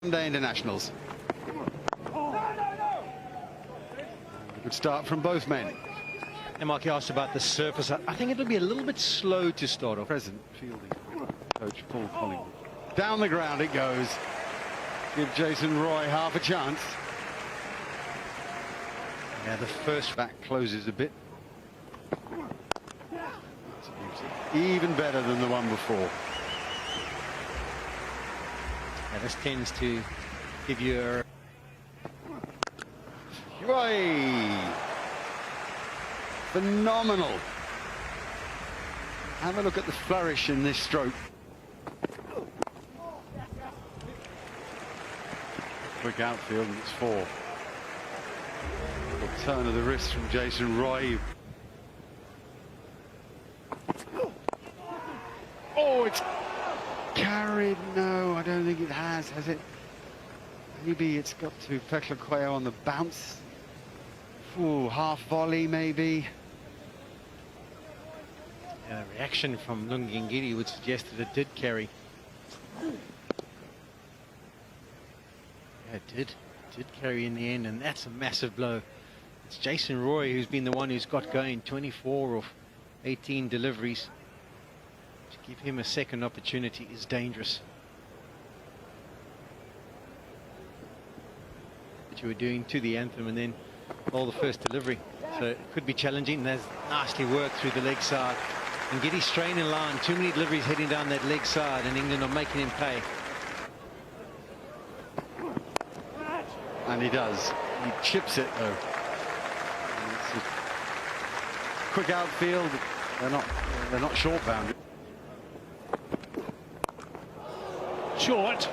Day internationals. Good start from both men. And Mark, you asked about the surface. I think it'll be a little bit slow to start off. Present fielding coach Paul Collingwood. Down the ground it goes. Give Jason Roy half a chance. Yeah, the first back closes a bit. Even better than the one before. Yeah, this tends to give you a... Roy! Phenomenal. Have a look at the flourish in this stroke. Quick outfield, and it's 4. A turn of the wrist from Jason Roy. Oh, it's carried. No, I don't think it has it? Maybe it's got to Petlaqueo on the bounce. Ooh, half volley maybe. Yeah, reaction from Lungingiri would suggest that it did carry. Yeah, it did carry in the end, and that's a massive blow. It's Jason Roy who's been the one who's got going 24 of 18 deliveries. To give him a second opportunity is dangerous. What you were doing to the anthem and then all the first delivery, so it could be challenging. There's nicely worked through the leg side and Giddy straight in line. Too many deliveries heading down that leg side, and England are making him pay. And he does. He chips it though. Quick outfield. They're not short bounded. Short,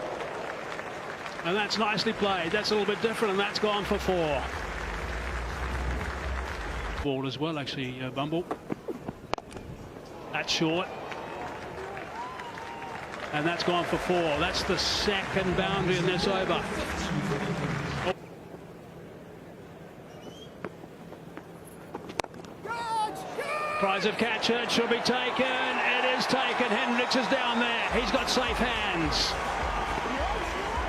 and that's nicely played. That's a little bit different, and that's gone for 4. Ball as well, actually, Bumble. That's short, and that's gone for 4. That's the second boundary in this over. Prize of catch, it should be taken. It is taken. Hendricks is down there. He's got safe hands.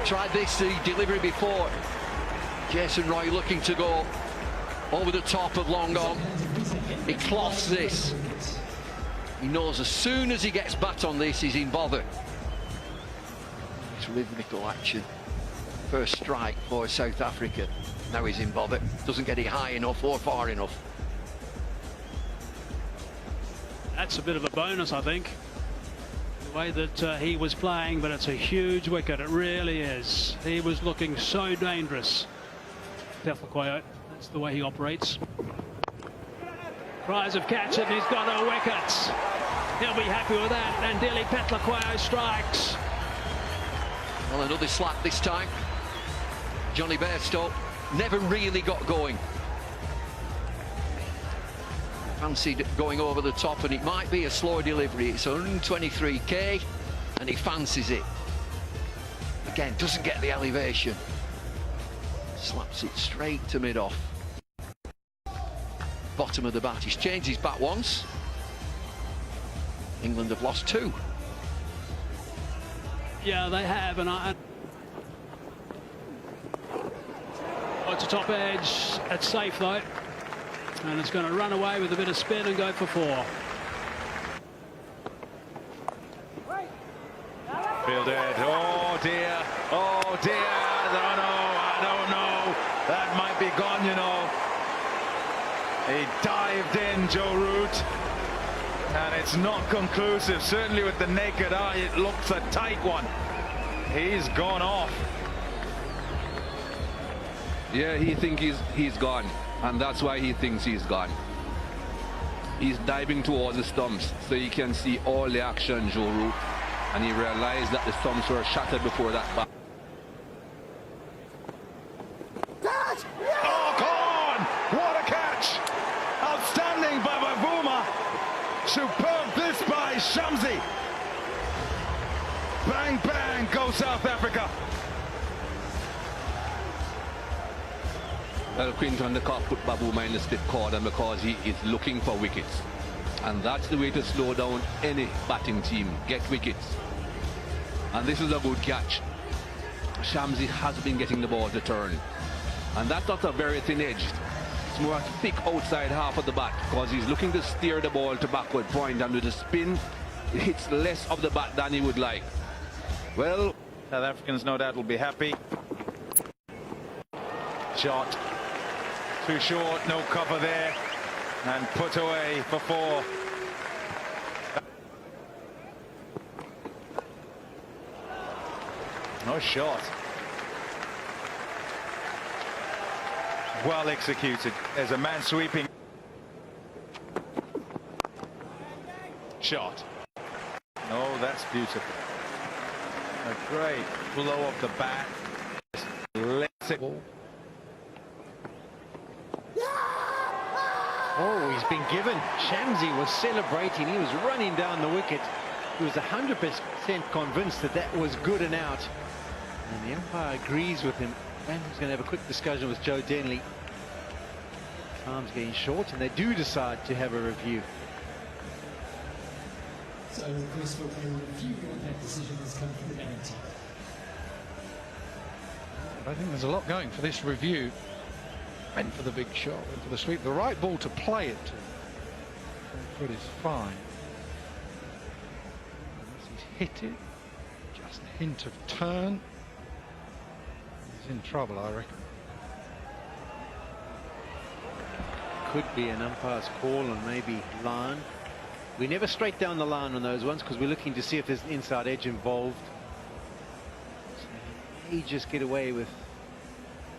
Tried this delivery before. Jason Roy looking to go over the top of long on. He cloths this. He knows as soon as he gets bat on this, he's in bother. It's rhythmical action. First strike for South Africa. Now he's in bother. Doesn't get it high enough or far enough. That's a bit of a bonus, I think, the way that he was playing, but it's a huge wicket. It really is. He was looking so dangerous. Petlaqueo, that's the way he operates. Prize of catch, and he's got a wicket. He'll be happy with that, and Dilly Petlaqueo strikes. Well, another slap this time. Johnny Bairstow never really got going. Fancied going over the top, and it might be a slower delivery. It's 123k, and he fancies it. Again, doesn't get the elevation. Slaps it straight to mid-off. Bottom of the bat. He's changed his bat once. England have lost 2. Yeah, they have, and it's a top edge. It's safe though. And it's going to run away with a bit of spin and go for 4. Fielded. Oh dear. Oh dear. I don't know. That might be gone, you know. He dived in, Joe Root. And it's not conclusive. Certainly with the naked eye, it looks a tight one. He's gone off. Yeah, he thinks he's gone. And that's why he thinks he's gone. He's diving towards the stumps so he can see all the action, Joe Root. And he realized that the stumps were shattered before that bat. Oh, gone! What a catch! Outstanding by Bavuma. Superb this by Shamsi. Bang, bang, go South Africa. Well, Quinton de Kock put Bavuma in the stiff corner because he is looking for wickets. And that's the way to slow down any batting team, get wickets. And this is a good catch. Shamsi has been getting the ball to turn. And that's not a very thin edge. It's more a thick outside half of the bat because he's looking to steer the ball to backward point, and with the spin, it hits less of the bat than he would like. Well, South Africans no doubt will be happy. Shot. Too short, no cover there. And put away for 4. No shot. Well executed. There's a man sweeping. Shot. Oh, that's beautiful. A great blow of the bat. Lets it. Oh, he's been given. Shamsi was celebrating. He was running down the wicket. He was 100% convinced that that was good and out. And the umpire agrees with him. And he's going to have a quick discussion with Joe Denley. Time's getting short, and they do decide to have a review. So a request for a review of that decision has come from the batting team. I think there's a lot going for this review. Went for the big shot, went for the sweep. The right ball to play it to. Foot is fine. Unless he's hit it, just a hint of turn. He's in trouble, I reckon. Could be an umpire's call on maybe line. We never straight down the line on those ones because we're looking to see if there's an inside edge involved. So he may just get away with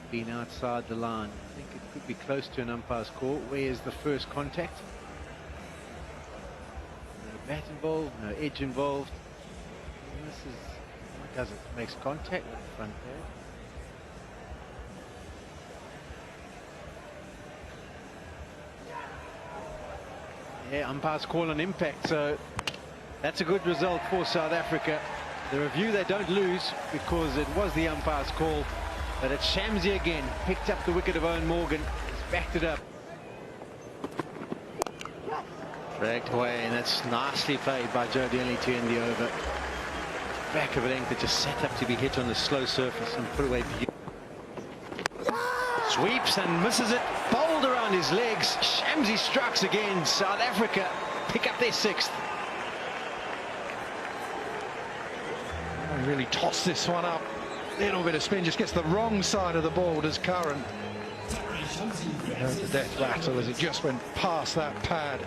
being outside the line. I think it could be close to an umpire's call. Where's the first contact? No bat involved, no edge involved. And this is what does it? Makes contact with the front pad. Yeah, umpire's call on impact, so that's a good result for South Africa. The review they don't lose because it was the umpire's call, but it's Shamsi again, picked up the wicket of Owen Morgan, he's backed it up. Dragged away, and that's nicely played by Joe Denley to end the over. Back of an anchor just set up to be hit on the slow surface and put away. Sweeps and misses it, bowled around his legs. Shamsi strikes again. South Africa pick up their 6th. Really tossed this one up. Little bit of spin, just gets the wrong side of the ball, does Curran. The death rattle as it just went past that pad.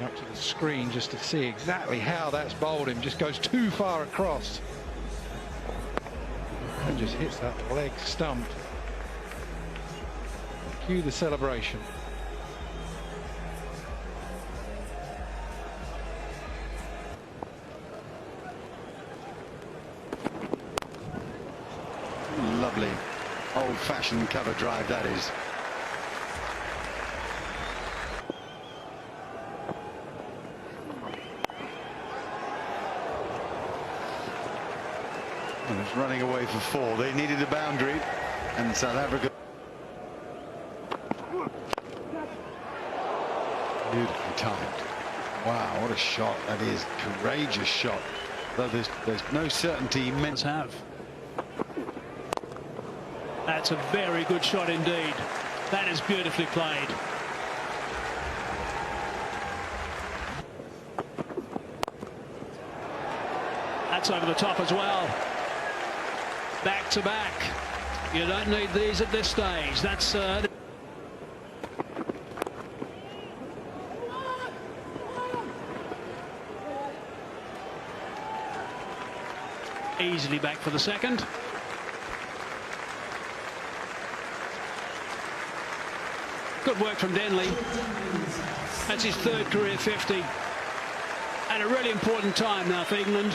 Up to the screen just to see exactly how that's bowled him. Just goes too far across. And just hits that leg stump. Cue the celebration. Lovely old-fashioned cover drive that is. And it's running away for 4. They needed a boundary, and South Africa. Beautifully timed. Wow, what a shot that is. Courageous shot. Though there's no certainty meant to have. That's a very good shot indeed. That is beautifully played. That's over the top as well. Back to back. You don't need these at this stage. That's easily back for the 2nd. Good work from Denley. That's his 3rd career 50. And a really important time now for England.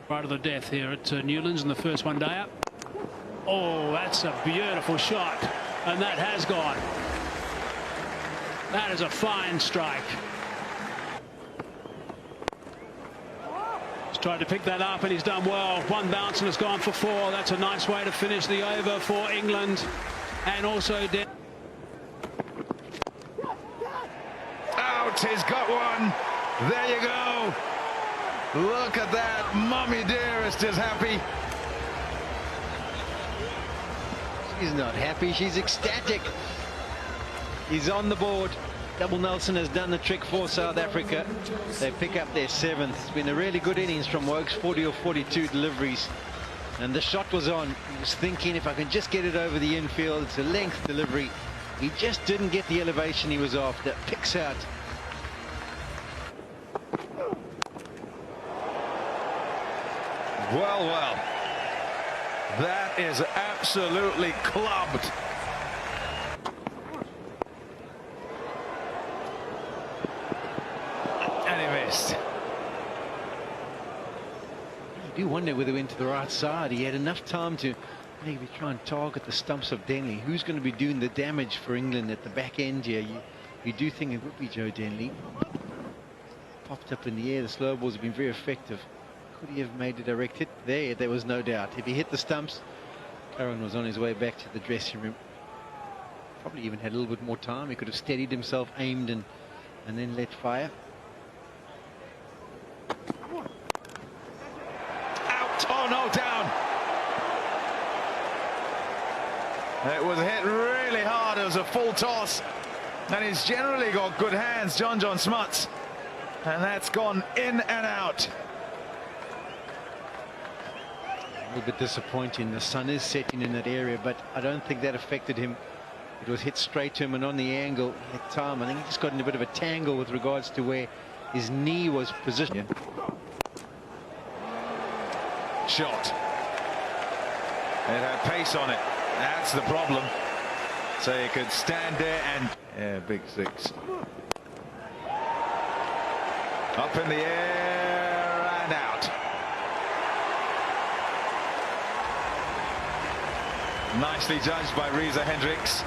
Right to the death here at Newlands in the first one day up. Oh, that's a beautiful shot. And that has gone. That is a fine strike. Tried to pick that up and he's done well. One bounce and it's gone for 4. That's a nice way to finish the over for England. And also Out, he's got one. There you go. Look at that. Mummy dearest is happy. She's not happy, she's ecstatic. He's on the board. Double Nelson has done the trick for South Africa. They pick up their 7th. It's been a really good innings from Wokes, 40 or 42 deliveries. And the shot was on. He was thinking, if I can just get it over the infield, it's a length delivery. He just didn't get the elevation he was after. Picks out. Well, well. That is absolutely clubbed. And he missed. You do wonder whether he went to the right side. He had enough time to maybe try and target the stumps of Denley. Who's going to be doing the damage for England at the back end here? You do think it would be Joe Denley. Popped up in the air. The slow balls have been very effective. Could he have made a direct hit? There was no doubt. If he hit the stumps, Curran was on his way back to the dressing room. Probably even had a little bit more time. He could have steadied himself, aimed and then let fire. Out. Oh, no, down. It was hit really hard. It was a full toss. And he's generally got good hands, John Smuts. And that's gone in and out. A little bit disappointing. The sun is setting in that area, but I don't think that affected him. It was hit straight to him and on the angle. He had time. I think he just got in a bit of a tangle with regards to where his knee was positioned. Shot. It had pace on it. That's the problem. So you could stand there and... Yeah, big 6. Up in the air and out. Nicely judged by Reza Hendricks.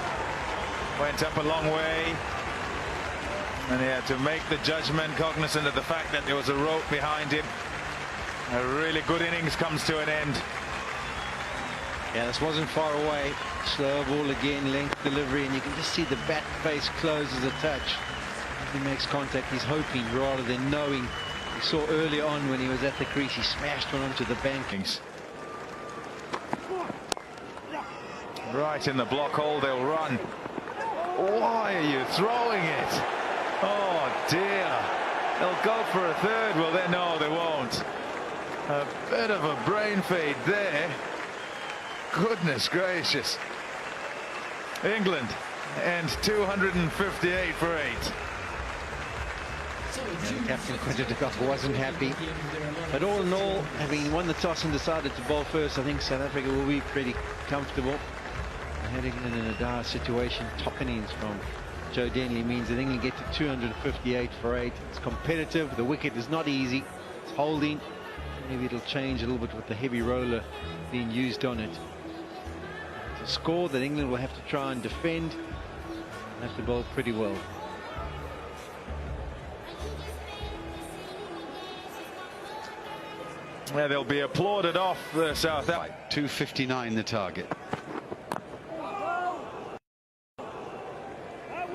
Went up a long way. And he had to make the judgment, cognizant of the fact that there was a rope behind him. A really good innings comes to an end. Yeah, this wasn't far away. Slow ball again, length delivery, and you can just see the bat face closes a touch. He makes contact, he's hoping rather than knowing. We saw early on when he was at the crease, he smashed one onto the bankings. Right in the block hole, they'll run. Why are you throwing it? Oh dear. They'll go for a 3rd. Well, then no, they won't. A bit of a brain fade there. Goodness gracious. England and 258 for 8. And Captain Quinton de Kock wasn't happy. But all in all, having won the toss and decided to bowl first, I think South Africa will be pretty comfortable. Had England in a dire situation. Top innings from Joe Denley means that England get to 258 for 8. It's competitive. The wicket is not easy. It's holding. Maybe it'll change a little bit with the heavy roller being used on it. It's a score that England will have to try and defend. They'll have to bowl pretty well. Yeah, they'll be applauded off the South. 259 the target.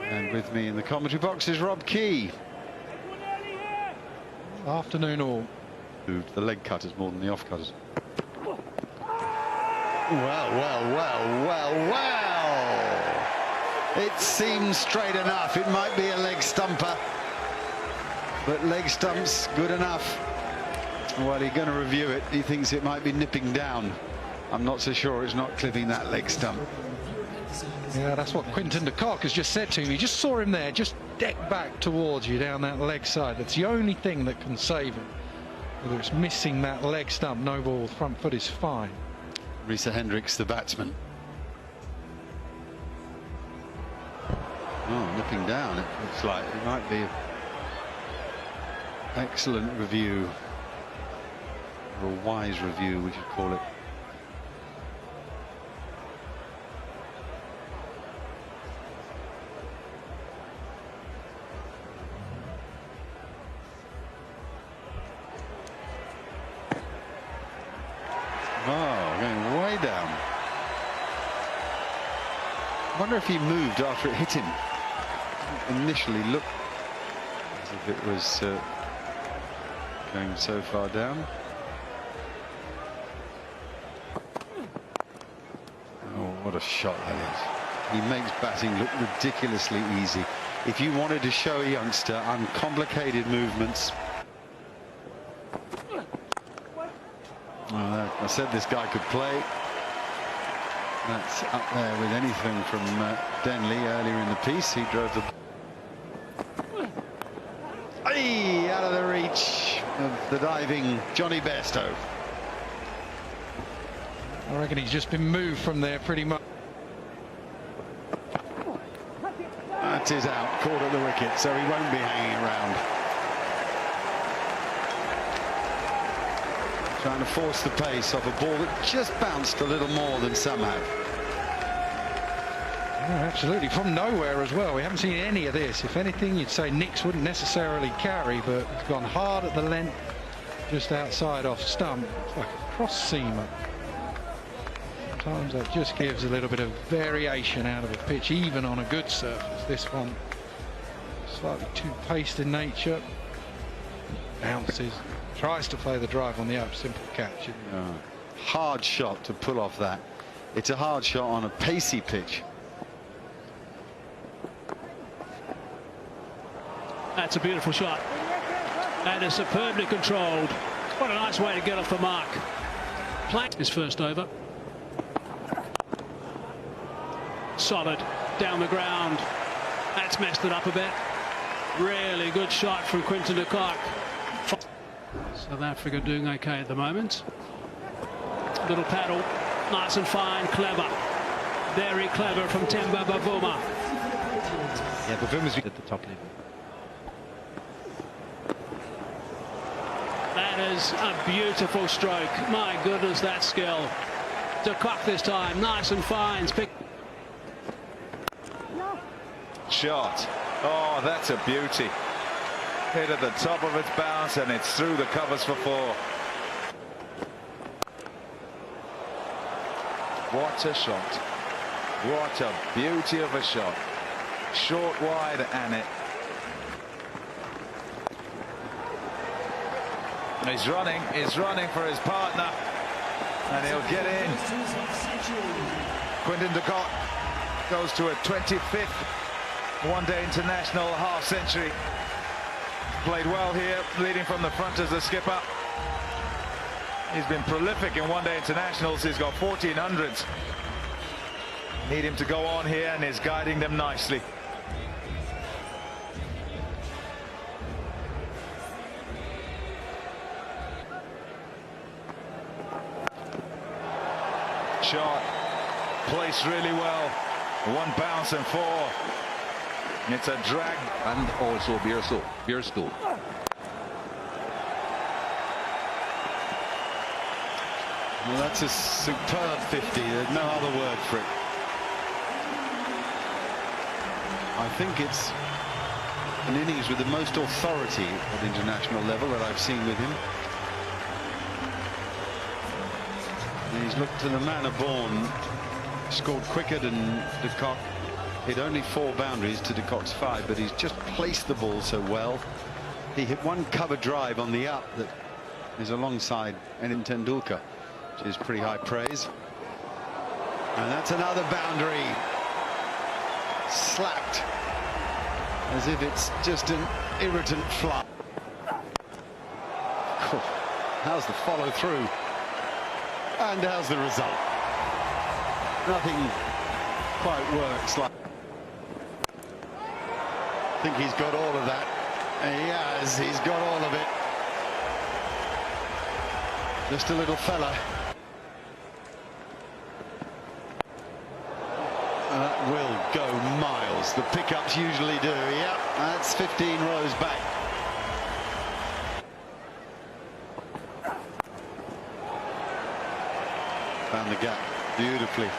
And with me in the commentary box is Rob Key. Afternoon all. Moved the leg cutters more than the off cutters. Well. It seems straight enough. It might be a leg stumper, but leg stump's good enough. Well, he's going to review it. He thinks it might be nipping down. I'm not so sure it's not clipping that leg stump. Yeah, that's what Quinton de Kock has just said to me. Just saw him there, just deck back towards you down that leg side. That's the only thing that can save him. Whether it's missing that leg stump, no ball, front foot is fine. Reza Hendricks, the batsman. Oh, nipping down. It looks like it might be excellent review, or a wise review, we should call it. Oh, going way down. I wonder if he moved after it hit him. Initially looked as if it was going so far down. Oh, what a shot that is. He makes batting look ridiculously easy. If you wanted to show a youngster uncomplicated movements. Oh, I said this guy could play. That's up there with anything from Denley earlier in the piece. He drove the... Hey, out of the reach of the diving Johnny Bairstow. I reckon he's just been moved from there pretty much. That is out, caught at the wicket, so he won't be hanging around. Trying to force the pace off a ball that just bounced a little more than some have. Yeah, absolutely, from nowhere as well. We haven't seen any of this. If anything, you'd say Nicks wouldn't necessarily carry, but it's gone hard at the length, just outside off stump. It's like a cross seamer. Sometimes that just gives a little bit of variation out of a pitch, even on a good surface. This one slightly too paced in nature. Bounces, tries to play the drive on the up, simple catch. Hard shot to pull off that. It's a hard shot on a pacey pitch. That's a beautiful shot. And is superbly controlled. What a nice way to get off the mark. Plank his first over. Solid down the ground. That's messed it up a bit. Really good shot from Quinton de Kock. South Africa doing okay at the moment. Little paddle, nice and fine, clever. Very clever from Temba Bavuma. Yeah, Bavuma's at the top level. That is a beautiful stroke. My goodness, that skill. De Kock this time, nice and fine. Shot. Oh, that's a beauty. Hit at the top of its bounce and it's through the covers for 4. What a shot. What a beauty of a shot. Short, wide, and it. He's running for his partner. And he'll get in. Quinton de Kock goes to a 25th one-day international half-century. Played well here, leading from the front as the skipper. He's been prolific in one-day internationals. He's got 1400s. Need him to go on here, and is guiding them nicely. Shot placed really well. 1 bounce and 4. It's a drag. And also Bairstow. Well, that's a superb 50. There's no other word for it. I think it's an innings with the most authority at international level that I've seen with him. And he's looked to the manner born, scored quicker than de Kock. Hit only 4 boundaries to de Kock's 5, but he's just placed the ball so well. He hit one cover drive on the up that is alongside Enin Tendulkar, which is pretty high praise. And that's another boundary. Slapped as if it's just an irritant fly. How's the follow through? And how's the result? Nothing quite works like. I think he's got all of that. He has, he's got all of it. Just a little fella. That will go miles. The pickups usually do. Yep, that's 15 rows back. Found the gap beautifully.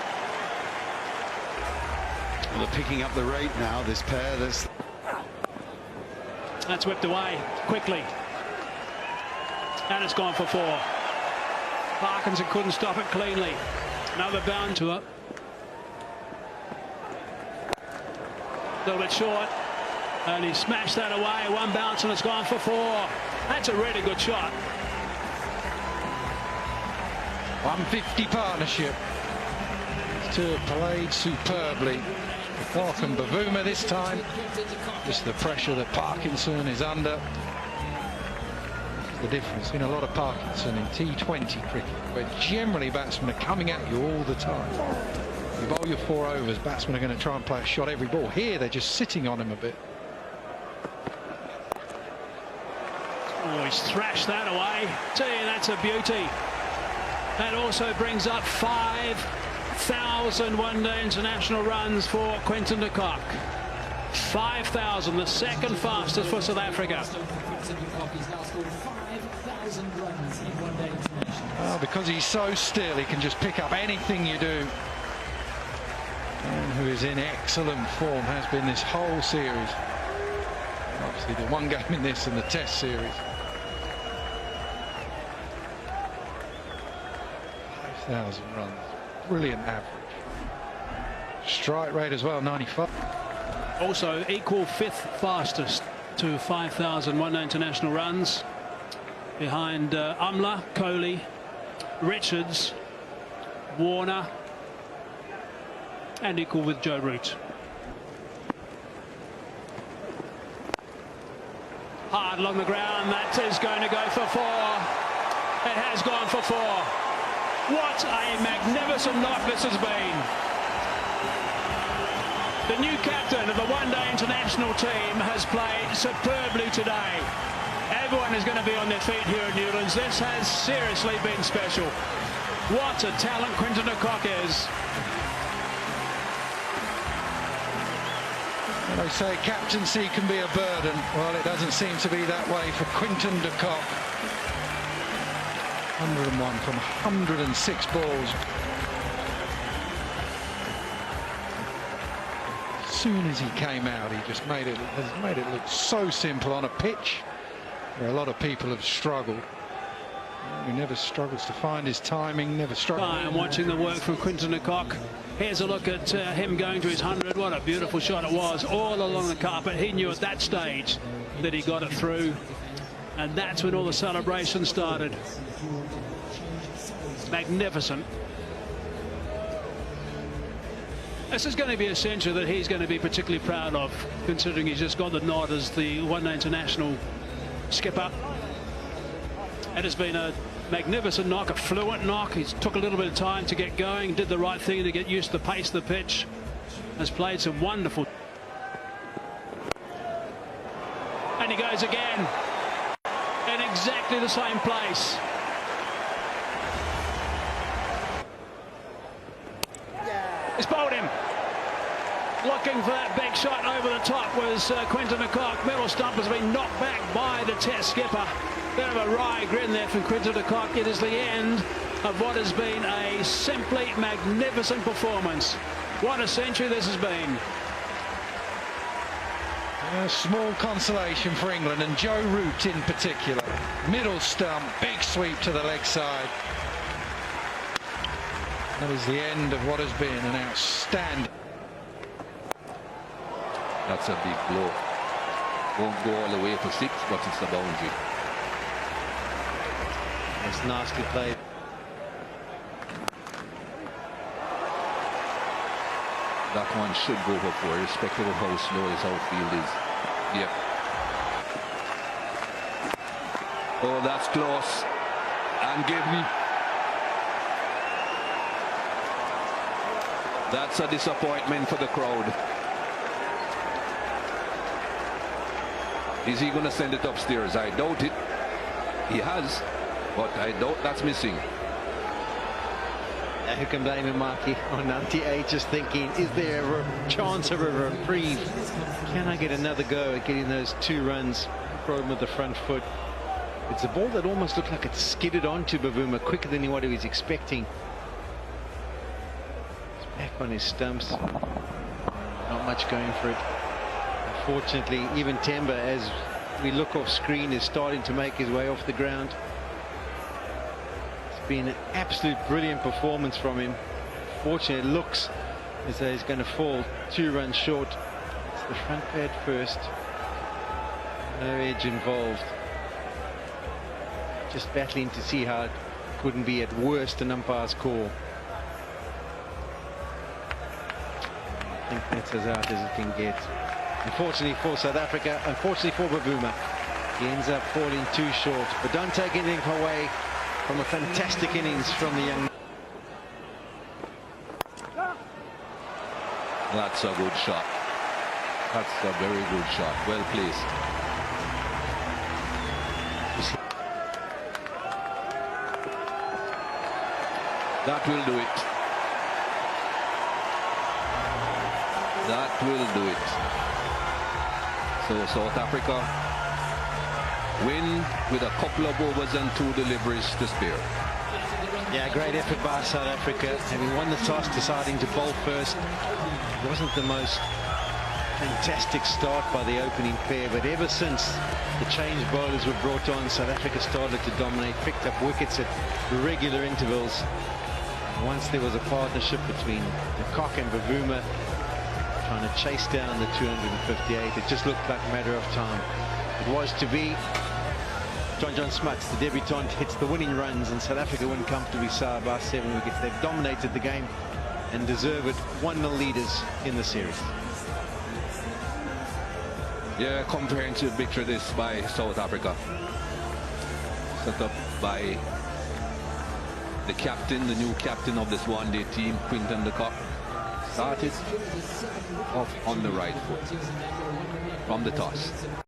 Well, they're picking up the rate now, this pair. That's whipped away quickly. And it's gone for 4. Parkinson couldn't stop it cleanly. Another bound to it. A little bit short. And he smashed that away. One bounce and it's gone for 4. That's a really good shot. 150 partnership. These two have played superbly. Clark and Bavuma this time. Just the pressure that Parkinson is under. The difference in a lot of Parkinson in T20 cricket, where generally batsmen are coming at you all the time. You bowl your 4 overs, batsmen are going to try and play a shot every ball. Here they're just sitting on him a bit. Oh, he's thrashed that away. Gee, that's a beauty. That also brings up 5,000 one-day international runs for Quinton de Kock. 5,000, the second fastest for South Africa. Oh, because he's so still, he can just pick up anything you do. And who is in excellent form, has been this whole series. Obviously the one game in this and the test series. 5,000 runs, brilliant average. Strike rate as well, 95. Also equal 5th fastest to 5,000 one-day international runs, behind Umla, Kohli, Richards, Warner, and equal with Joe Root. Hard along the ground, that is going to go for 4. It has gone for 4. What a magnificent knock this has been. The new captain of the one-day international team has played superbly today. Everyone is going to be on their feet here in Newlands. This has seriously been special. What a talent Quinton de Kock is. They say captaincy can be a burden. Well, it doesn't seem to be that way for Quinton de Kock. 101 from 106 balls. As soon as he came out, he just made it look so simple on a pitch where a lot of people have struggled. He never struggles to find his timing, never struggles. I'm watching the work from Quinton de Kock. Here's a look at him going to his 100. What a beautiful shot it was, all along the carpet. He knew at that stage that he got it through, and that's when all the celebration started. Magnificent. This is going to be a century that he's going to be particularly proud of, considering he's just got the nod as the one-day international skipper. It has been a magnificent knock, a fluent knock. He took a little bit of time to get going, did the right thing to get used to the pace of the pitch. Has played some wonderful. And he goes again in exactly the same place. He's bowled him. Looking for that big shot over the top was Quinton de Kock. Middle stump has been knocked back by the test skipper. Bit of a wry grin there from Quinton de Kock. It is the end of what has been a simply magnificent performance. What a century this has been. A small consolation for England, and Joe Root in particular. Middle stump, big sweep to the leg side. That is the end of what has been an outstanding. That's a big blow. Won't go all the way for 6, but it's the boundary. It's nicely played. That one should go for 4, irrespective of how slow his outfield is. Yep. Oh, that's close. And given. That's a disappointment for the crowd. Is he going to send it upstairs? I doubt it. He has, but I doubt that's missing. Who can blame him, Marky, on 98, just thinking, is there a chance of a reprieve? Can I get another go at getting those 2 runs from with the front foot? It's a ball that almost looked like it skidded onto Bavuma quicker than what he was expecting. He's back on his stumps. Not much going for it. Unfortunately, even Temba, as we look off screen, is starting to make his way off the ground. It's been an absolute brilliant performance from him. Fortunately, it looks as though he's going to fall 2 runs short. It's the front pad first. No edge involved. Just battling to see how it couldn't be at worst an umpire's call. I think that's as out as it can get. Unfortunately for South Africa, unfortunately for Bavuma, he ends up falling 2 short. But don't take anything away from a fantastic innings from the young. That's a good shot. That's a very good shot. Well placed. That will do it. That will do it. So South Africa win with a couple of overs and 2 deliveries to spare. Yeah, great effort by South Africa. Having won the toss, deciding to bowl first. It wasn't the most fantastic start by the opening pair, but ever since the change bowlers were brought on, South Africa started to dominate, picked up wickets at regular intervals. And once there was a partnership between de Kock and Bavuma trying to chase down the 258, it just looked like a matter of time. It was to be. John Smuts, the debutant, hits the winning runs, and South Africa win comfortably side by 7 wickets. They've dominated the game and deserve it 1-0 leaders in the series. Yeah, comprehensive victory this by South Africa. Set up by the captain, the new captain of this one-day team, Quinton de Kock. Started off on the right foot from the toss.